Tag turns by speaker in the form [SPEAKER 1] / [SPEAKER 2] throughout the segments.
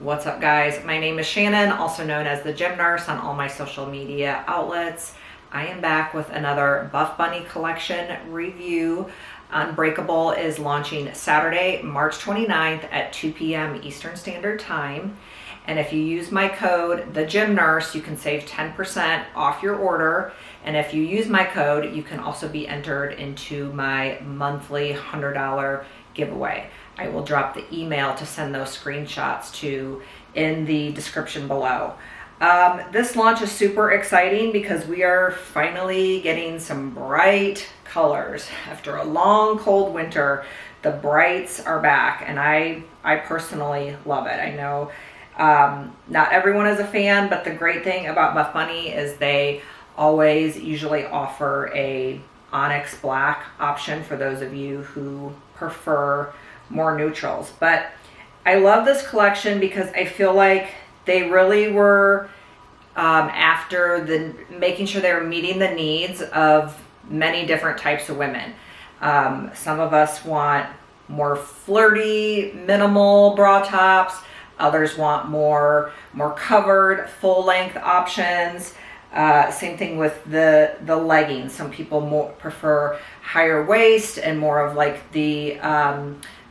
[SPEAKER 1] What's up, guys? My name is Shannon, also known as the Gym Nurse on all my social media outlets. I am back with another Buff Bunny collection review. Unbreakable is launching Saturday, March 29th at 2 p.m. Eastern Standard Time. And if you use my code, the Gym Nurse, you can save 10% off your order. And if you use my code, you can also be entered into my monthly $100 giveaway. I will drop the email to send those screenshots to in the description below. This launch is super exciting because we are finally getting some bright colors. After a long cold winter, the brights are back, and I personally love it. I know not everyone is a fan, but the great thing about Buff Bunny is they always usually offer a Onyx black option for those of you who prefer more neutrals. But I love this collection because I feel like they really were after making sure they were meeting the needs of many different types of women. Some of us want more flirty, minimal bra tops. Others want more covered, full-length options. Same thing with the leggings. Some people prefer higher waist and more of like the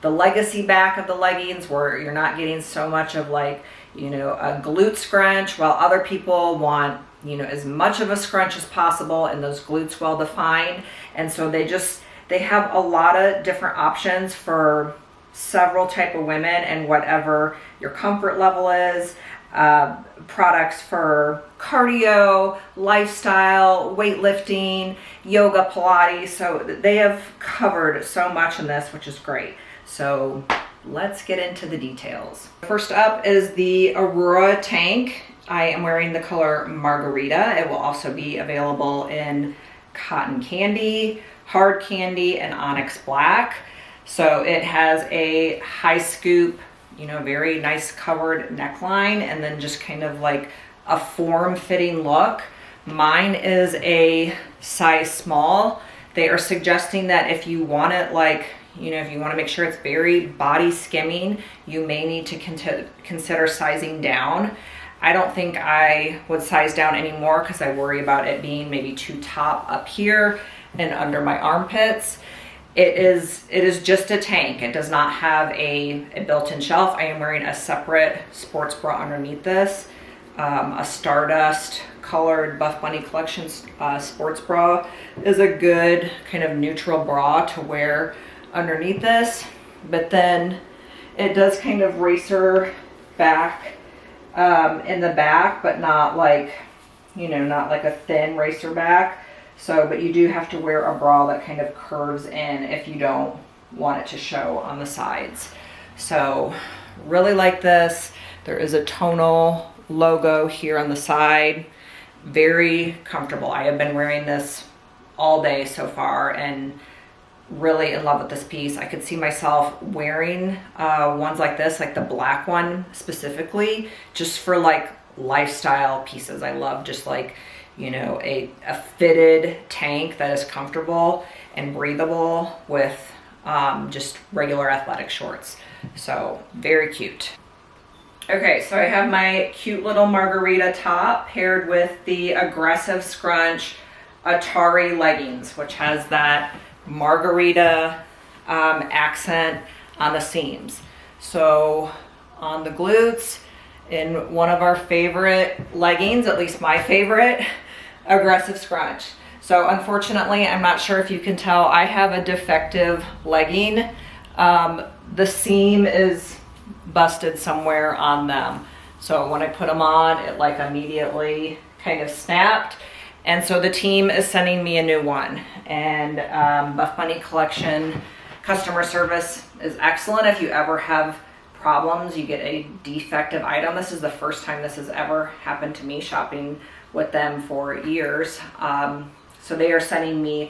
[SPEAKER 1] legacy back of the leggings, where you're not getting so much of like, you know, a glute scrunch, while other people want, you know, as much of a scrunch as possible and those glutes well defined. And so they have a lot of different options for several type of women and whatever your comfort level is. Products for cardio, lifestyle, weightlifting, yoga, Pilates. So they have covered so much in this, which is great. So let's get into the details. First up is the Aurora tank. I am wearing the color Margarita. It will also be available in cotton candy, hard candy, and onyx black. So it has a high scoop, you know, very nice covered neckline, and then just kind of like a form-fitting look. Mine is a size small. They are suggesting that if you want it like, you know, if you want to make sure it's very body skimming, you may need to consider sizing down. I don't think I would size down anymore because I worry about it being maybe too top up here and under my armpits. It is just a tank. It does not have a built-in shelf. I am wearing a separate sports bra underneath this, a Stardust colored Buff Bunny collection sports bra is a good kind of neutral bra to wear underneath this. But then it does kind of racer back in the back, but not like, you know, not like a thin racer back. So, but you do have to wear a bra that kind of curves in if you don't want it to show on the sides. So really like this. There is a tonal logo here on the side. Very comfortable. I have been wearing this all day so far and really in love with this piece. I could see myself wearing ones like this, like the black one specifically, just for like lifestyle pieces. I love just like, you know, a fitted tank that is comfortable and breathable with just regular athletic shorts. So very cute. Okay, so I have my cute little Margarita top paired with the aggressive Scrunch Atari leggings, which has that Margarita accent on the seams. So on the glutes, in one of our favorite leggings, at least my favorite, aggressive Scrunch. So unfortunately, I'm not sure if you can tell, I have a defective legging. The seam is busted somewhere on them. So when I put them on, it like immediately kind of snapped. And so the team is sending me a new one. And Buff Bunny collection customer service is excellent. If you ever have problems, you get a defective item. This is the first time this has ever happened to me, shopping with them for years. So they are sending me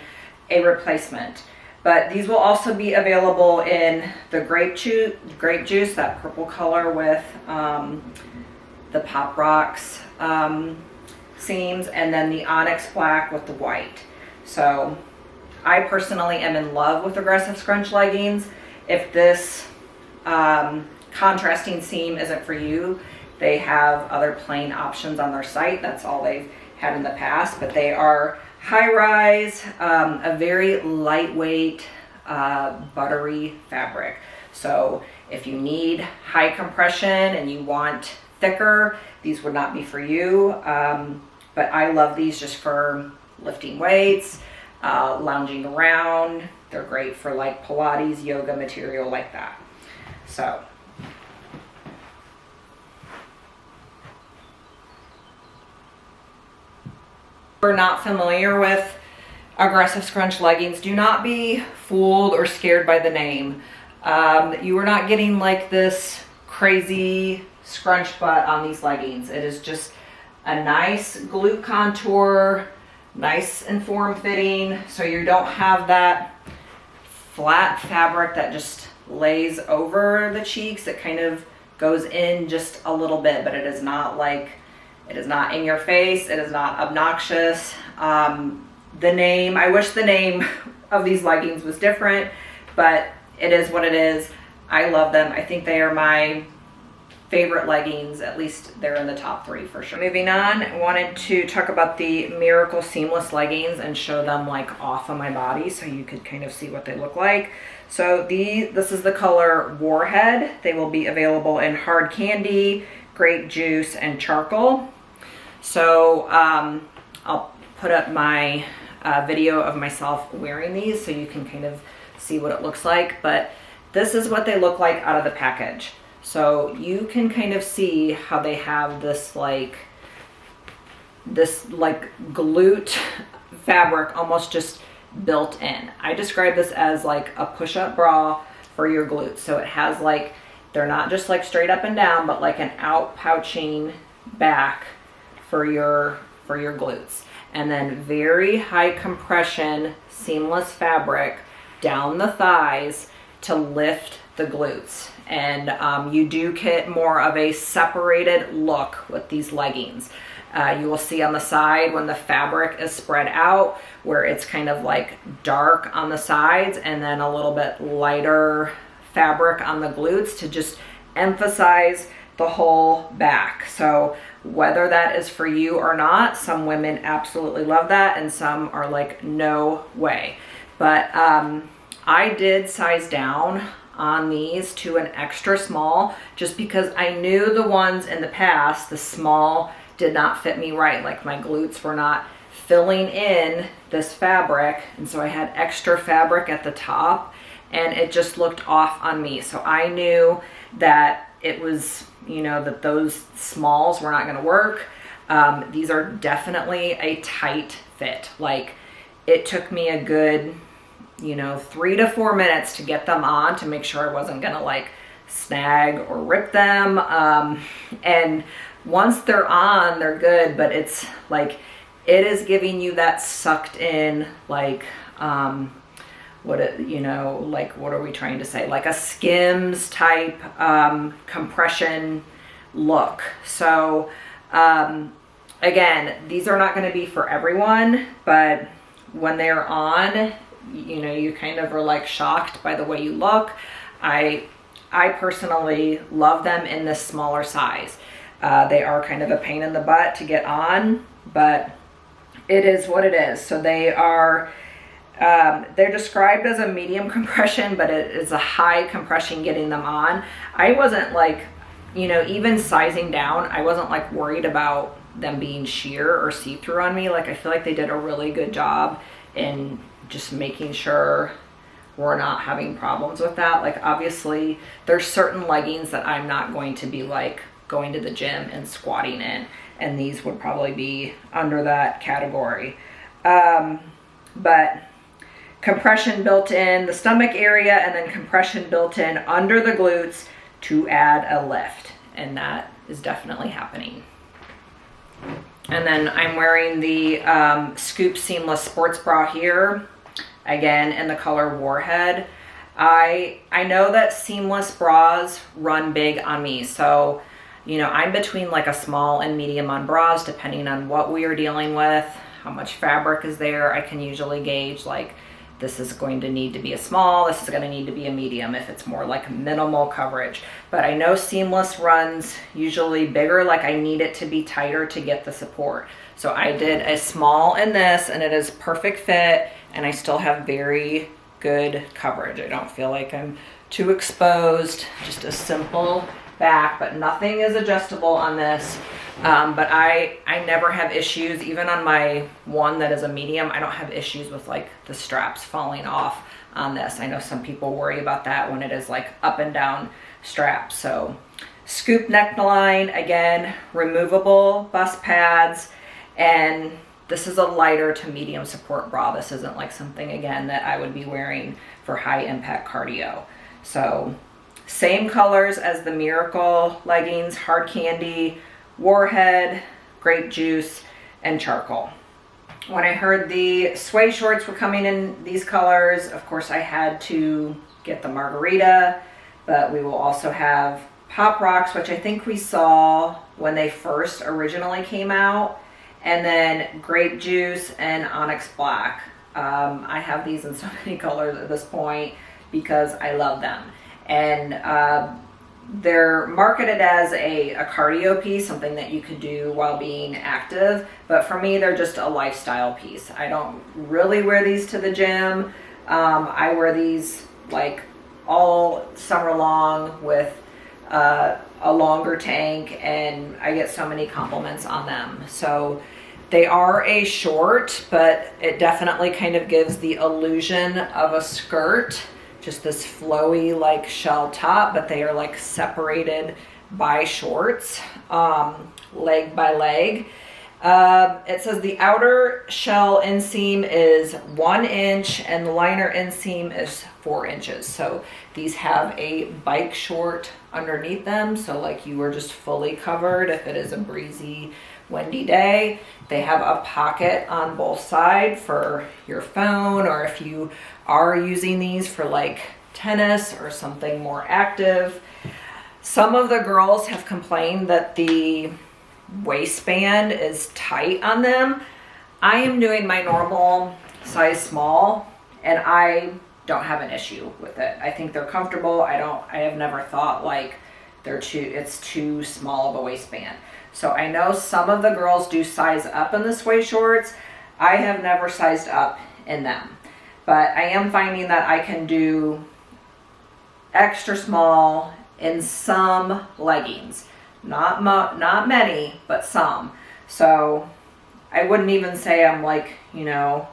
[SPEAKER 1] a replacement. But these will also be available in the grape juice, that purple color with the Pop Rocks seams, and then the Onyx black with the white. So I personally am in love with aggressive Scrunch leggings. If this contrasting seam isn't for you, they have other plain options on their site. That's all they've had in the past, but they are high rise, a very lightweight, buttery fabric. So if you need high compression and you want thicker, these would not be for you. But I love these just for lifting weights, lounging around. They're great for like Pilates, yoga material like that. So if you're not familiar with aggressive scrunch leggings, do not be fooled or scared by the name. You are not getting like this crazy scrunch butt on these leggings. It is just a nice glute contour, nice and form fitting, so you don't have that flat fabric that just lays over the cheeks. It kind of goes in just a little bit, but it is not like, it is not in your face, it is not obnoxious. The name, I wish the name of these leggings was different, but it is what it is. I love them. I think they are my favorite leggings, at least they're in the top 3 for sure. Moving on, I wanted to talk about the Miracle Seamless leggings and show them like off of my body so you could kind of see what they look like. So this is the color Warhead. They will be available in hard candy, grape juice, and charcoal. So I'll put up my video of myself wearing these so you can kind of see what it looks like, but this is what they look like out of the package. So you can kind of see how they have this like glute fabric almost just built in. I describe this as like a push-up bra for your glutes. So it has like, they're not just like straight up and down, but like an out pouching back for your glutes. And then very high compression seamless fabric down the thighs to lift the glutes. And you do get more of a separated look with these leggings. You will see on the side when the fabric is spread out where it's kind of like dark on the sides and then a little bit lighter fabric on the glutes to just emphasize the whole back. So whether that is for you or not, some women absolutely love that and some are like, no way. But I did size down on these to an extra small just because I knew the ones in the past, the small did not fit me right. Like my glutes were not filling in this fabric, and so I had extra fabric at the top and it just looked off on me. So I knew that it was, you know, that those smalls were not going to work. These are definitely a tight fit. Like it took me a good, you know, 3 to 4 minutes to get them on to make sure I wasn't gonna like snag or rip them. And once they're on, they're good, but it's like, it is giving you that sucked in, like, what are we trying to say? Like a Skims type compression look. So again, these are not gonna be for everyone, but when they're on, you know, you kind of are like shocked by the way you look. I personally love them in this smaller size. They are kind of a pain in the butt to get on, but it is what it is. So they are, they're described as a medium compression, but it is a high compression getting them on. I wasn't like, you know, even sizing down, I wasn't like worried about them being sheer or see-through on me. Like I feel like they did a really good job in just making sure we're not having problems with that. Like obviously there's certain leggings that I'm not going to be like going to the gym and squatting in, and these would probably be under that category. But compression built in the stomach area and then compression built in under the glutes to add a lift, and that is definitely happening. And then I'm wearing the Scoop Seamless Sports Bra here, again in the color Warhead. I know that seamless bras run big on me, so you know, I'm between like a small and medium on bras depending on what we are dealing with, how much fabric is there. I can usually gauge like this is going to need to be a small, this is going to need to be a medium if it's more like minimal coverage. But I know seamless runs usually bigger, like I need it to be tighter to get the support. So I did a small in this, and it is perfect fit, and I still have very good coverage. I don't feel like I'm too exposed, just a simple back, but nothing is adjustable on this. But I never have issues, even on my one that is a medium, I don't have issues with like the straps falling off on this. I know some people worry about that when it is like up and down straps. So scoop neckline, again, removable bust pads, and this is a lighter to medium support bra. This isn't like something, again, that I would be wearing for high impact cardio. So same colors as the Miracle leggings, Hard Candy, Warhead, Grape Juice, and Charcoal. When I heard the suede shorts were coming in these colors, of course I had to get the Margarita, but we will also have Pop Rocks, which I think we saw when they first originally came out, and then Grape Juice and Onyx Black. I have these in so many colors at this point because I love them. And they're marketed as a cardio piece, something that you could do while being active, but for me they're just a lifestyle piece. I don't really wear these to the gym. I wear these like all summer long with a longer tank, and I get so many compliments on them. So they are a short, but it definitely kind of gives the illusion of a skirt. Just this flowy like shell top, but they are like separated by shorts, leg by leg. It says the outer shell inseam is 1 inch and the liner inseam is 4 inches. So these have a bike short underneath them, so like you are just fully covered if it is a breezy, windy day. They have a pocket on both sides for your phone, or if you are using these for like tennis or something more active. Some of the girls have complained that the waistband is tight on them. I am doing my normal size small, and I don't have an issue with it. I think they're comfortable. I have never thought like it's too small of a waistband. So I know some of the girls do size up in the suede shorts. I have never sized up in them, but I am finding that I can do extra small in some leggings. Not many, but some. So I wouldn't even say I'm like, you know,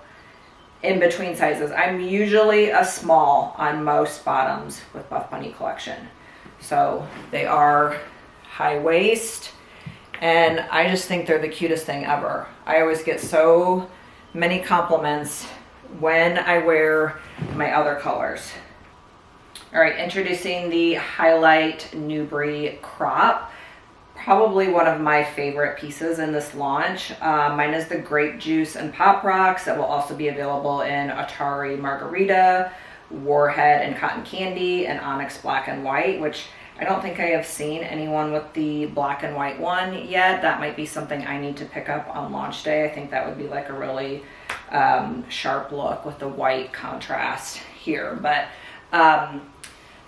[SPEAKER 1] in between sizes. I'm usually a small on most bottoms with Buff Bunny collection. So they are high waist, and I just think they're the cutest thing ever. I always get so many compliments when I wear my other colors. All right, introducing the Highlight Nubre Crop. Probably one of my favorite pieces in this launch. Mine is the Grape Juice and Pop Rocks. That will also be available in Atari Margarita, Warhead and Cotton Candy, and Onyx Black and White, which I don't think I have seen anyone with the black and white one yet. That might be something I need to pick up on launch day. I think that would be like a really sharp look with the white contrast here. But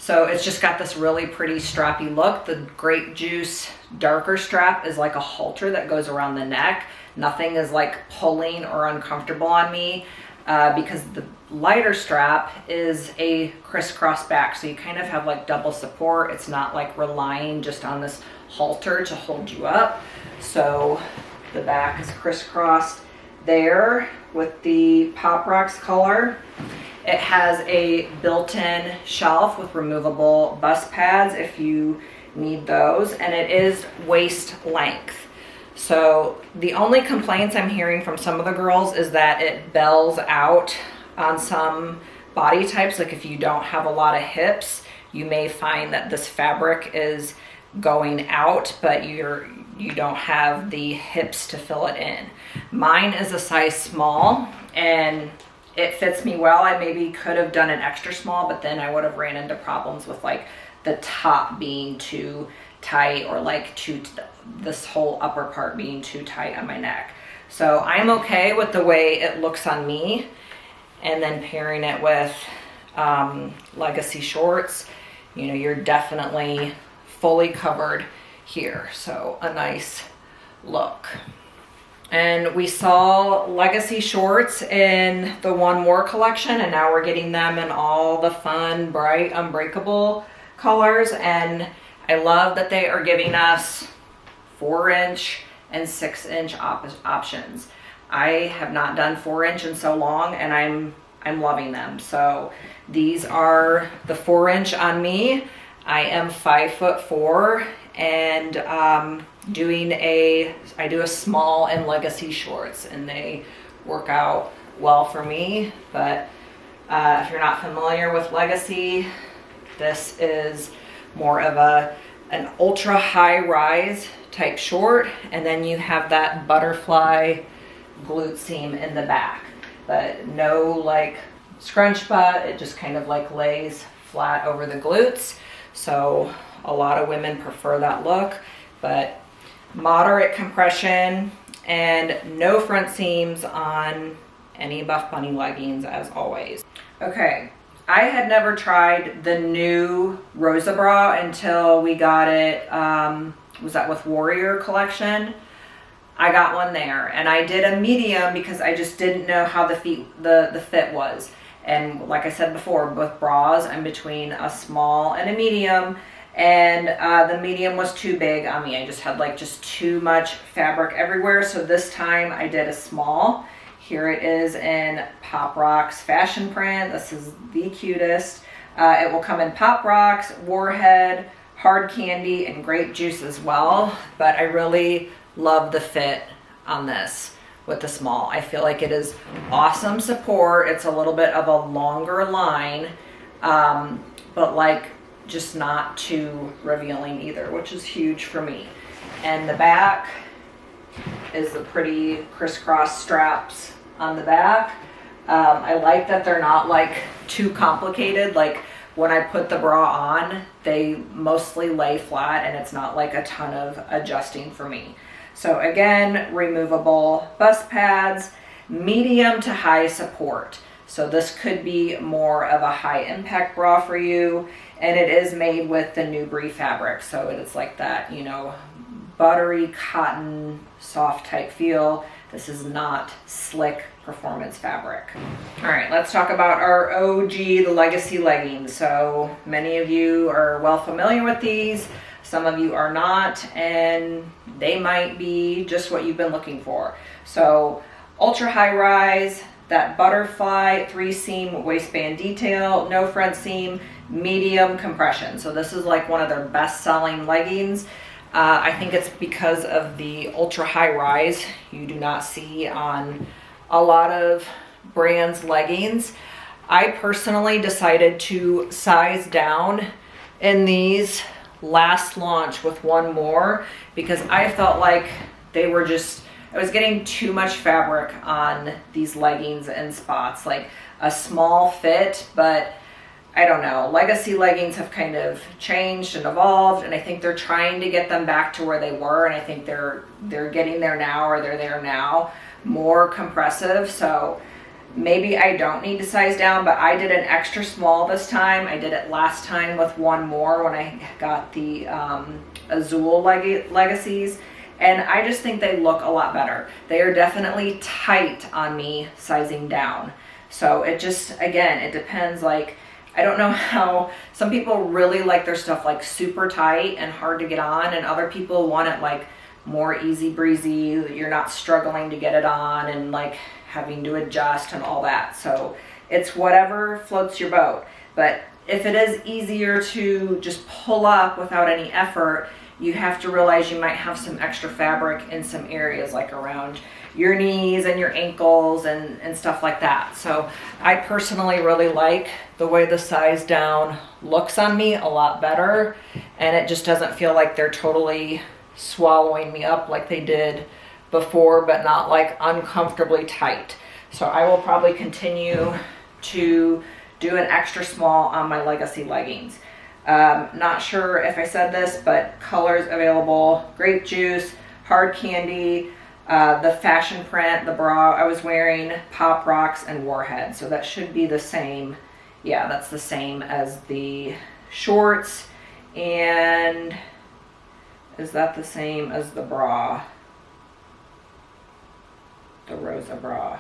[SPEAKER 1] so it's just got this really pretty strappy look. The Grape Juice darker strap is like a halter that goes around the neck. Nothing is like pulling or uncomfortable on me because the lighter strap is a crisscross back. So you kind of have like double support. It's not like relying just on this halter to hold you up. So the back is crisscrossed there with the Pop Rocks color. It has a built-in shelf with removable bust pads if you need those, and it is waist length. So the only complaints I'm hearing from some of the girls is that it bells out on some body types. Like if you don't have a lot of hips, you may find that this fabric is going out, but you don't have the hips to fill it in. Mine is a size small, and it fits me well. I maybe could have done an extra small, but then I would have ran into problems with like the top being too tight, or like this whole upper part being too tight on my neck. So I'm okay with the way it looks on me. and then pairing it with Legacy shorts, you know, you're definitely fully covered here. So a nice look. And we saw Legacy shorts in the One More collection, and now we're getting them in all the fun, bright, Unbreakable colors. And I love that they are giving us 4-inch and 6-inch options. I have not done 4-inch in so long, and I'm loving them. So these are the 4-inch on me. I am 5'4", and I do a small in Legacy shorts, and they work out well for me. But if you're not familiar with Legacy, this is more of an ultra high rise type short, and then you have that butterfly glute seam in the back, but no like scrunch butt. It just kind of like lays flat over the glutes. So a lot of women prefer that look, but moderate compression and no front seams on any Buff Bunny leggings, as always. Okay, I had never tried the new Rosa bra until we got it, was that with Warrior collection? I got one there, and I did a medium because I just didn't know how the fit was. And like I said before, with bras, I'm between a small and a medium, and the medium was too big on me. I just had like just too much fabric everywhere. So this time I did a small. Here it is in Pop Rock's fashion print. This is the cutest. It will come in Pop Rocks, Warhead, Hard Candy, and Grape Juice as well. But I really love the fit on this with the small. I feel like it is awesome support. It's a little bit of a longer line, but like just not too revealing either, which is huge for me. And the back is the pretty crisscross straps on the back. I like that they're not like too complicated. Like when I put the bra on, they mostly lay flat, and it's not like a ton of adjusting for me. So again, removable bust pads, medium to high support. So this could be more of a high impact bra for you. And it is made with the Nubre fabric. So it's like that, you know, buttery cotton, soft type feel. This is not slick performance fabric. All right, let's talk about our OG, the Legacy leggings. So many of you are well familiar with these. Some of you are not, and they might be just what you've been looking for. So ultra high rise, that butterfly 3-seam waistband detail, no front seam, medium compression. So this is like one of their best selling leggings. I think it's because of the ultra high rise you do not see on a lot of brands' leggings. I personally decided to size down in these last launch with One More because I felt like they were just, I was getting too much fabric on these leggings in spots, like a small fit. But I don't know, Legacy leggings have kind of changed and evolved, and I think they're trying to get them back to where they were, and I think they're getting there now, or they're there now, more compressive. So maybe I don't need to size down, but I did an extra small this time. I did it last time with One More when I got the Azul Legacies, and I just think they look a lot better. They are definitely tight on me sizing down. So it just, again, it depends. Like, I don't know how some people really like their stuff like super tight and hard to get on, and other people want it like more easy breezy. You're not struggling to get it on and like having to adjust and all that. So it's whatever floats your boat. But if it is easier to just pull up without any effort, you have to realize you might have some extra fabric in some areas, like around your knees and your ankles and stuff like that. So I personally really like the way the size down looks on me a lot better, and it just doesn't feel like they're totally swallowing me up like they did before, but not like uncomfortably tight. So I will probably continue to do an extra small on my Legacy leggings. Not sure if I said this, but colors available: Grape Juice, Hard Candy, The Fashun print, the bra I was wearing, Pop Rocks and Warhead. So that should be the same. Yeah, that's the same as the shorts. And is that the same as the bra? The Rosa bra.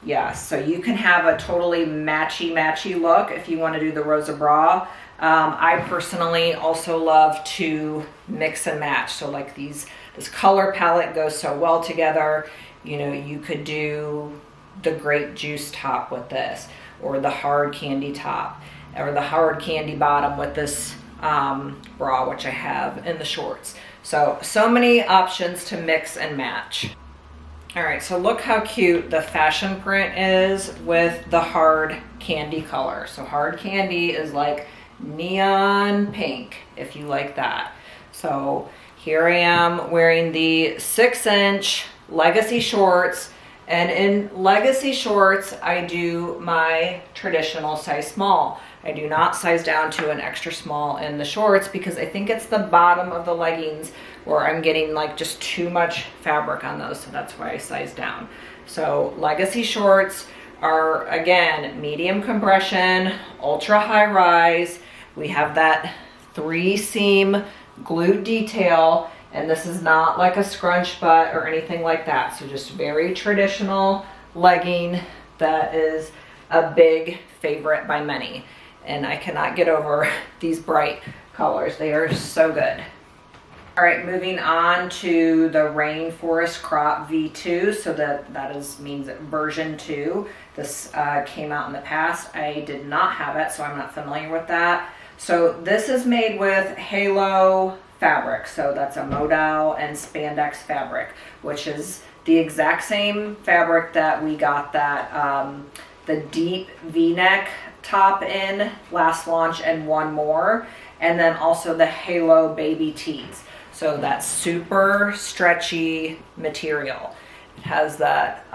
[SPEAKER 1] Yeah, so you can have a totally matchy look if you want to do the Rosa bra. I personally also love to mix and match. So like this color palette goes so well together. You know, you could do the grape juice top with this, or the hard candy top, or the hard candy bottom with this bra, which I have in the shorts. So many options to mix and match. All right, so look how cute the Fashun print is with the hard candy color. So hard candy is like neon pink, if you like that. So here I am wearing the 6-inch Legacy shorts. And in Legacy shorts, I do my traditional size small. I do not size down to an extra small in the shorts because I think it's the bottom of the leggings where I'm getting like just too much fabric on those. So that's why I size down. So Legacy shorts are, again, medium compression, ultra high rise. We have that 3-seam glute detail. And this is not like a scrunch butt or anything like that. So just very traditional legging that is a big favorite by many. And I cannot get over these bright colors. They are so good. All right, moving on to the Rainforest Crop V2. So that means version 2. This came out in the past. I did not have it, so I'm not familiar with that. So this is made with Halo fabric. So that's a modal and spandex fabric, which is the exact same fabric that we got that the deep V-neck top in last launch and one more. And then also the Halo Baby Tees. So that's super stretchy material. It has that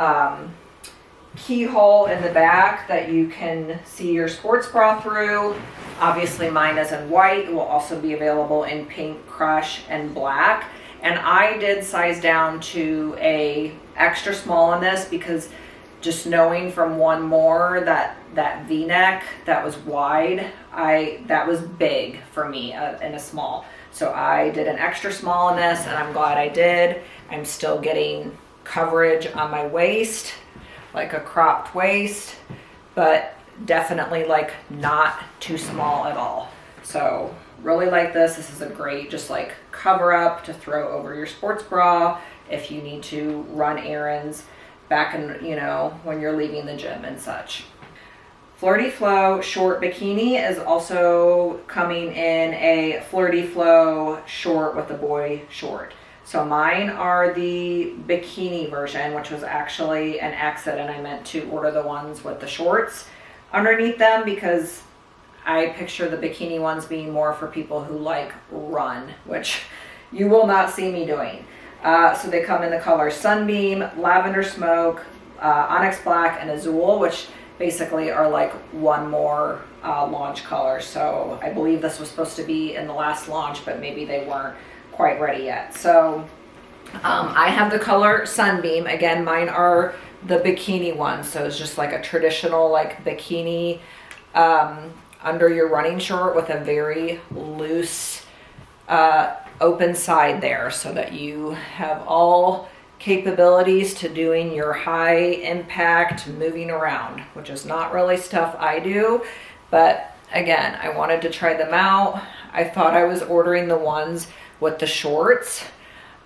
[SPEAKER 1] keyhole in the back that you can see your sports bra through. Obviously mine is in white. It will also be available in pink, crush, and black. And I did size down to a extra small in this because just knowing from one more that V-neck that was wide, that was big for me in a small. So I did an extra small in this, and I'm glad I did. I'm still getting coverage on my waist, like a cropped waist, but definitely like not too small at all. So really like this. This is a great just like cover up to throw over your sports bra if you need to run errands back in, you know, when you're leaving the gym and such. Flirty Flow short bikini is also coming in a Flirty Flow short with a boy short. So mine are the bikini version, which was actually an exit, and I meant to order the ones with the shorts underneath them because I picture the bikini ones being more for people who like run, which you will not see me doing. So they come in the color Sunbeam, Lavender Smoke, Onyx Black, and Azul, which basically are like one more launch color. So I believe this was supposed to be in the last launch, but maybe they weren't quite ready yet. So I have the color Sunbeam. Again, mine are the bikini ones. So it's just like a traditional like bikini under your running short with a very loose open side there so that you have all capabilities to doing your high impact moving around, which is not really stuff I do. But again, I wanted to try them out. I thought I was ordering the ones with the shorts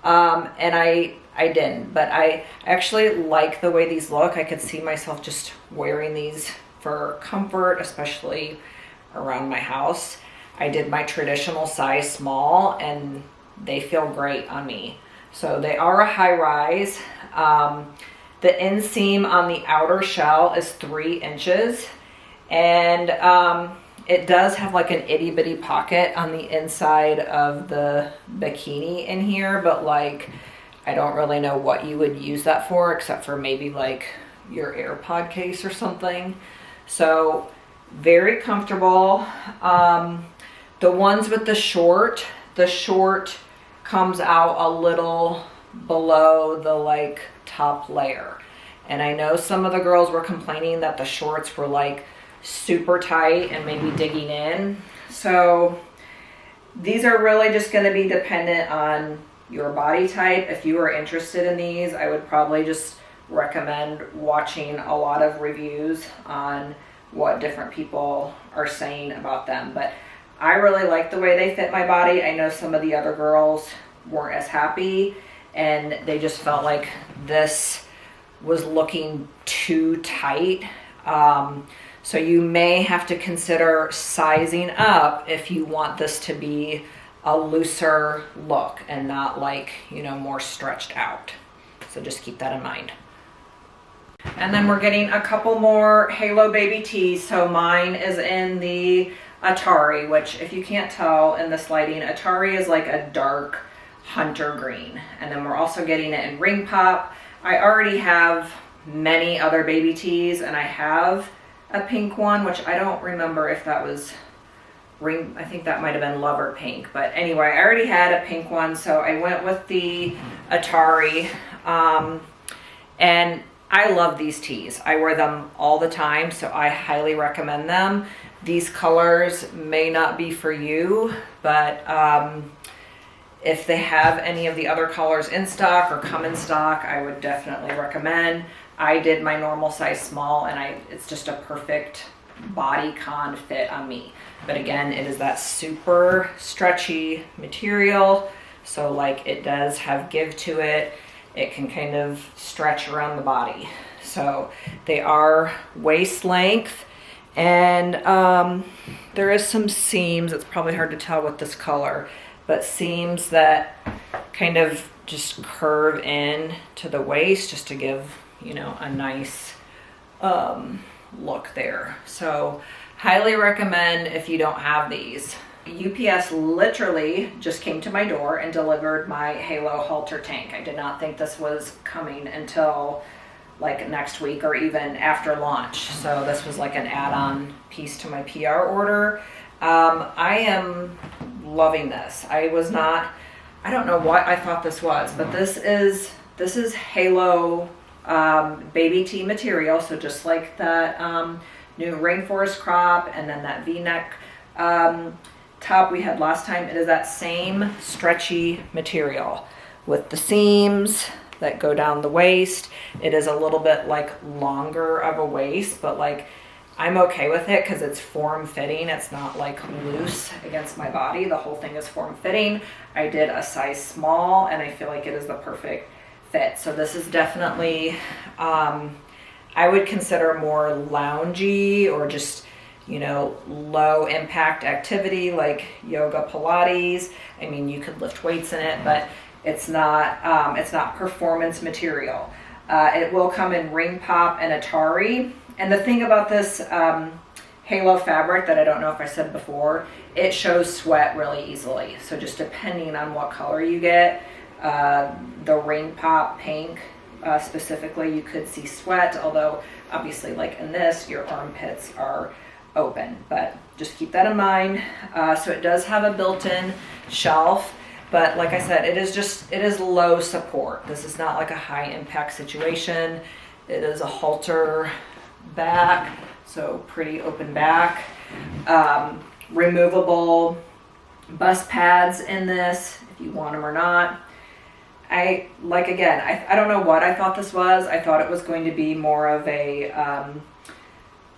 [SPEAKER 1] and I didn't, but I actually like the way these look. I could see myself just wearing these for comfort, especially around my house. I did my traditional size small and they feel great on me. So they are a high rise. The inseam on the outer shell is 3 inches, and it does have like an itty bitty pocket on the inside of the bikini in here, but like I don't really know what you would use that for except for maybe like your AirPod case or something. So very comfortable. The ones with the short comes out a little below the like top layer. And I know some of the girls were complaining that the shorts were like super tight and maybe digging in. So these are really just going to be dependent on your body type. If you are interested in these, I would probably just recommend watching a lot of reviews on what different people are saying about them. But I really like the way they fit my body. I know some of the other girls weren't as happy and they just felt like this was looking too tight. So you may have to consider sizing up if you want this to be a looser look and not like, you know, more stretched out. So just keep that in mind. And then we're getting a couple more Halo baby tees. So mine is in the Atari, which if you can't tell in this lighting, Atari is like a dark hunter green. And then we're also getting it in Ring Pop. I already have many other baby tees, and I have a pink one, which I don't remember if that was I think that might have been Lover Pink. But anyway, I already had a pink one, so I went with the Atari. And I love these tees. I wear them all the time, so I highly recommend them. These colors may not be for you, but if they have any of the other colors in stock or come in stock, I would definitely recommend. I did my normal size small, and it's just a perfect bodycon fit on me. But again, it is that super stretchy material, so like it does have give to it. It can kind of stretch around the body. So they are waist length, and there is some seams. It's probably hard to tell with this color, but seams that kind of just curve in to the waist just to give, you know, a nice look there. So highly recommend if you don't have these. UPS literally just came to my door and delivered my Halo halter tank. I did not think this was coming until like next week or even after launch. So this was like an add-on piece to my PR order. I am loving this. I don't know what I thought this was, but this is Halo baby tee material. So just like that new Rainforest crop and then that V-neck top we had last time, it is that same stretchy material with the seams that go down the waist. It is a little bit like longer of a waist, but like I'm okay with it because it's form fitting. It's not like loose against my body. The whole thing is form fitting. I did a size small and I feel like it is the perfect fit. So this is definitely I would consider more loungy or just, you know, low impact activity like yoga, Pilates. I mean, you could lift weights in it, but it's not performance material. It will come in Ring Pop and Atari. And the thing about this Halo fabric that I don't know if I said before, it shows sweat really easily. So just depending on what color you get, the Ring Pop pink specifically, you could see sweat, although obviously like in this, your armpits are open, but just keep that in mind. So it does have a built-in shelf, but like I said, it is low support. This is not like a high impact situation. It is a halter back, so pretty open back. Removable bust pads in this if you want them or not. I don't know what I thought this was. I thought it was going to be more of a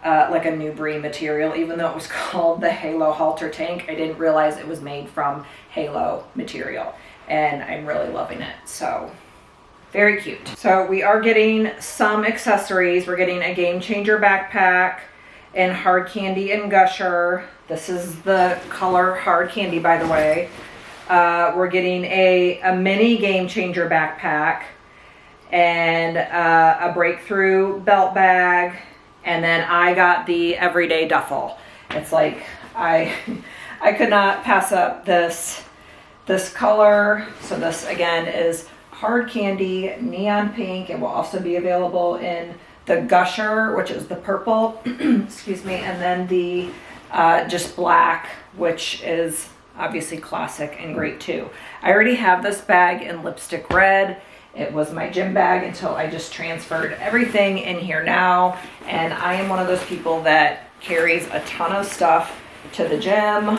[SPEAKER 1] like a Nubre material, even though it was called the Halo halter tank. I didn't realize it was made from Halo material, and I'm really loving it. So very cute. So we are getting some accessories. We're getting a Game Changer backpack in Hard Candy and Gusher. This is the color Hard Candy, by the way. We're getting a mini Game Changer backpack and a Breakthrough belt bag. And then I got the Everyday Duffel. It's like, I could not pass up this color. So this again is Hard Candy, neon pink. It will also be available in the Gusher, which is the purple, excuse me, and then the just black, which is obviously classic and great too. I already have this bag in lipstick red. It was my gym bag until I just transferred everything in here now. And I am one of those people that carries a ton of stuff to the gym.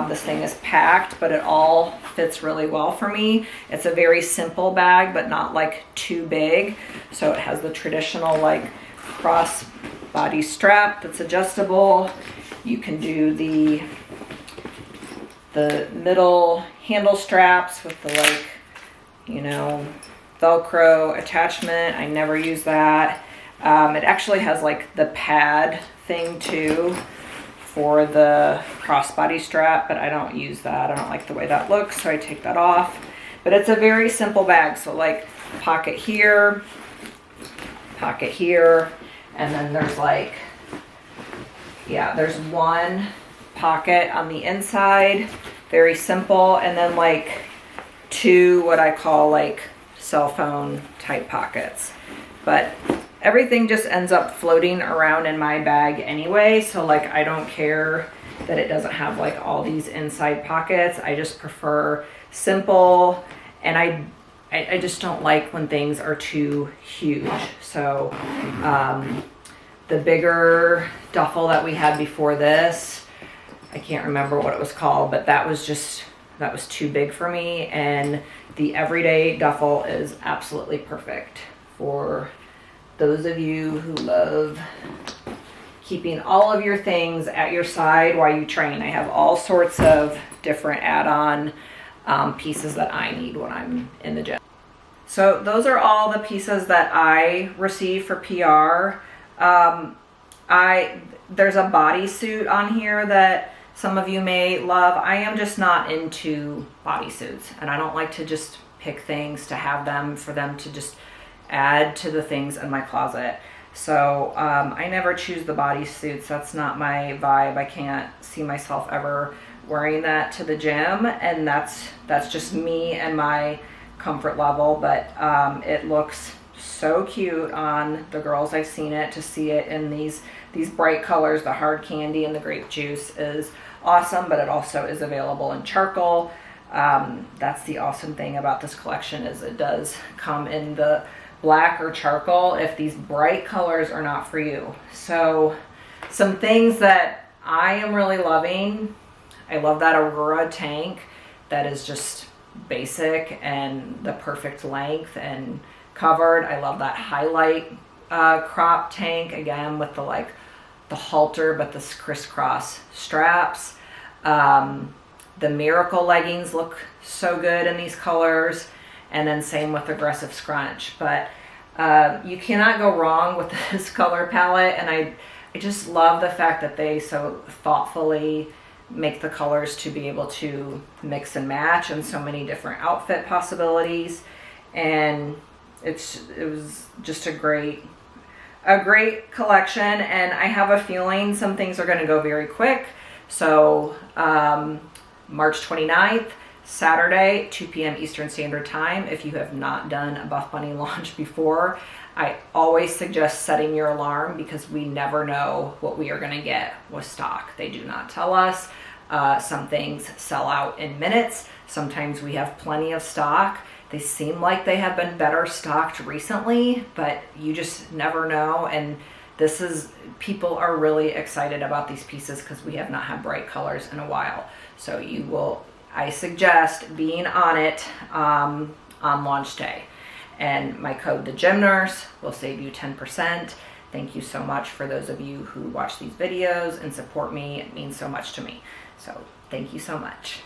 [SPEAKER 1] This thing is packed, but it all fits really well for me. It's a very simple bag, but not like too big. So it has the traditional like cross body strap that's adjustable. You can do the middle handle straps with the like, you know, Velcro attachment. I never use that. It actually has like the pad thing too for the crossbody strap, but I don't use that. I don't like the way that looks, so I take that off. But it's a very simple bag. So like pocket here, and then there's like, yeah, there's one pocket on the inside, very simple, and then like two what I call like cell phone type pockets. But everything just ends up floating around in my bag anyway, so like I don't care that it doesn't have like all these inside pockets. I just prefer simple, and I just don't like when things are too huge. So the bigger duffel that we had before this, I can't remember what it was called, but that was too big for me, and the everyday duffel is absolutely perfect for those of you who love keeping all of your things at your side while you train. I have all sorts of different add-on pieces that I need when I'm in the gym. So those are all the pieces that I receive for PR. There's a bodysuit on here that some of you may love. I am just not into bodysuits, and I don't like to just pick things to have them for them to just add to the things in my closet. So I never choose the bodysuits. That's not my vibe. I can't see myself ever wearing that to the gym, and that's just me and my comfort level. But it looks so cute on the girls. I've seen it. To see it in these bright colors, the hard candy and the grape juice is awesome, but it also is available in charcoal. That's the awesome thing about this collection, is it does come in the black or charcoal if these bright colors are not for you. So some things that I am really loving. I love that Aurora tank that is just basic and the perfect length and covered. I love that highlight crop tank, again with the halter but the crisscross straps. The Miracle leggings look so good in these colors, and then same with aggressive scrunch. But you cannot go wrong with this color palette, and I just love the fact that they so thoughtfully make the colors to be able to mix and match in so many different outfit possibilities. And it was just a great collection, and I have a feeling some things are going to go very quick. So March 29th, Saturday, 2 p.m. Eastern Standard Time. If you have not done a Buff Bunny launch before, I always suggest setting your alarm, because we never know what we are going to get with stock. They do not tell us. Some things sell out in minutes. Sometimes we have plenty of stock. They seem like they have been better stocked recently, but you just never know. And people are really excited about these pieces because we have not had bright colors in a while. So I suggest being on it on launch day. And my code, the Gym Nurse, will save you 10%. Thank you so much for those of you who watch these videos and support me. It means so much to me. So thank you so much.